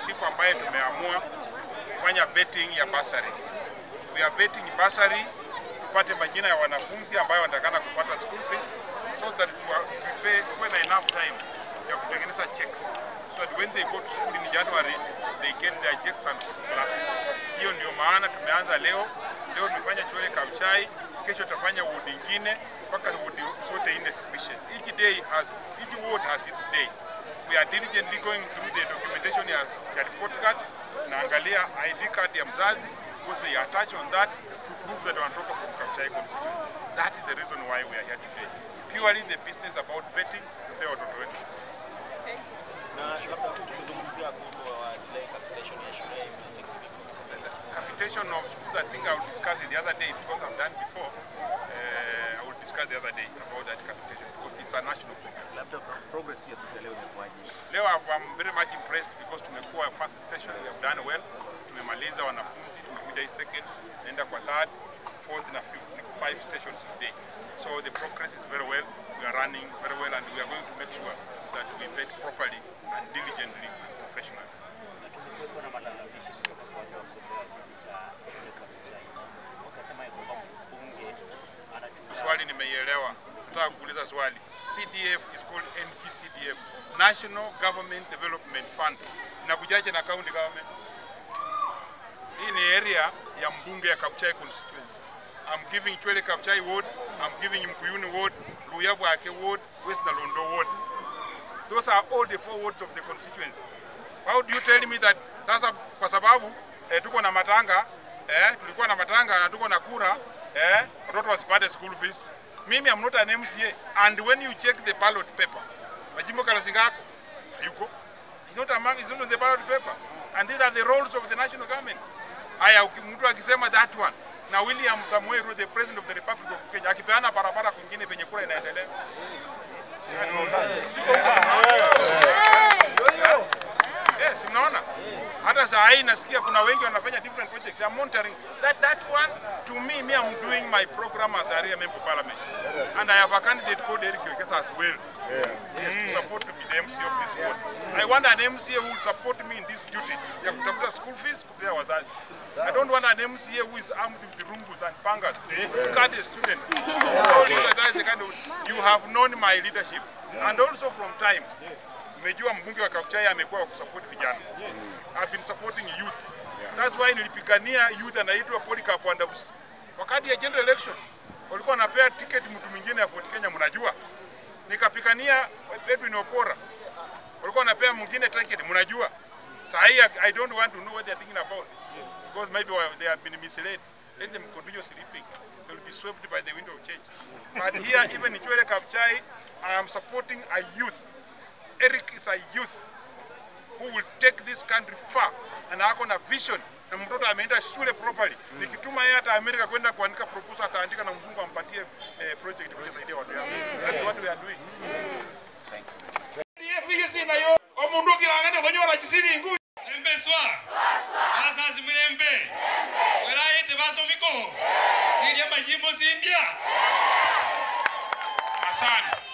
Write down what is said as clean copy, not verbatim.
Siku ambayo tumeamua kufanya vetting ya bursary. We are vetting bursary tupate majina ya wanafunzi ambao wanatakana kupata school fees so that tuwe na enough time ya kutengeneza checks so that when they go to school in January they get their checks and go to classes. Hiyo ndio maana tumeanza leo. Leo tumefanya Chwele Kabuchai, kesho tutafanya ward nyingine mpaka ward zote ine submission. Each ward has its day. We are diligently going through the documentation ya report cards, naangalia ID card ya mzazi, because they attach on that to prove that wanatoka from Kabuchai constituency. That is the reason why we are here today. Purely the business about vetting the watoto wetu school fees. Okay. Na labda tukizungumzia kuhusu ile capitation ya shule. Capitation of schools, I think I will discuss it the other day because I've done before. I will discuss the other day about that capitation because it's a national program. Labda progress ya siku leo imekuwaje? Leo I'm very much impressed because tumekuwa first station, we have done well. Tumemaliza wanafunzi, tumekuja hii second, naenda kwa third, fourth na fifth, 5 stations today. So the progress is very well. We are running very well and we are going to make sure that we vet properly and diligently and professionally. Swali nimeielewa. Nataka kuuliza swali. CDF is called NGCDF, National Government Development Fund. Inakujaje na county government? Hii ni area ya mbunge ya Kabuchai constituency. I'm giving Chwele Kabuchai ward, I'm giving Mkuyuni ward, Luyabwake ward, West Nalondo ward. Those are all the 4 wards of the constituency. How do you tell me that sasa kwa sababu tuko na matanga, tulikuwa na matanga na tuko na kura, watoto wasipate school fees? Mimi I'm not an MCA, and when you check the ballot paper, Majimbo Kalasingako, yuko, it's not on the ballot paper, and these are the roles of the national government. Haya, mtu akisema that one, na William Samuel Ruto, the president of the Republic of Kenya, akipeana barabara kwingine penye kura inaendelea. Yes, mnaona? Hata saa hii nasikia kuna wengi wanafanya different projects. I'm monitoring that one. To me, I'm doing my program as area member of parliament, and I have a candidate called Eric Wekesa as well. Yes, to support me the MCA of this ward. I want an MCA who will support me in this duty. Ya kutafuta school fees kupea wazazi. I don't want an MCA who is armed with rungus and pangas to cut a student. You have known my leadership, and also from time. Umejua mbunge wa Kabuchai amekuwa kusupport vijana. I've been supporting youth. That's why nilipigania youth anaitwa Polycarp Wandabus. Wakati ya general election walikuwa wanapea ticket mtu mwingine ya Fort Kenya, mnajua. Nikapigania Edwin Opora. Walikuwa wanapea mwingine ticket, mnajua. Sasa I don't want to know what they are thinking about because maybe they have been misled. Let them continue sleeping. They will be swept by the wind of change. But here, even in Chwele Kabuchai, I am supporting a youth. Eric is a youth who will take this country far, and ako na vision, na mtoto ameenda shule properly. Nikituma yeye hata America kwenda kuandika proposal, ataandika na mzungu ampatie project kwa kusaidia watu yao. That's what we are doing. Thank you. Yefisi na yo omundu kilangane kwenye wanajisiri ingu. Nembe swa. Asa zimlembe. Wela yete baso miko. Siri ya majimbo si India. Asante.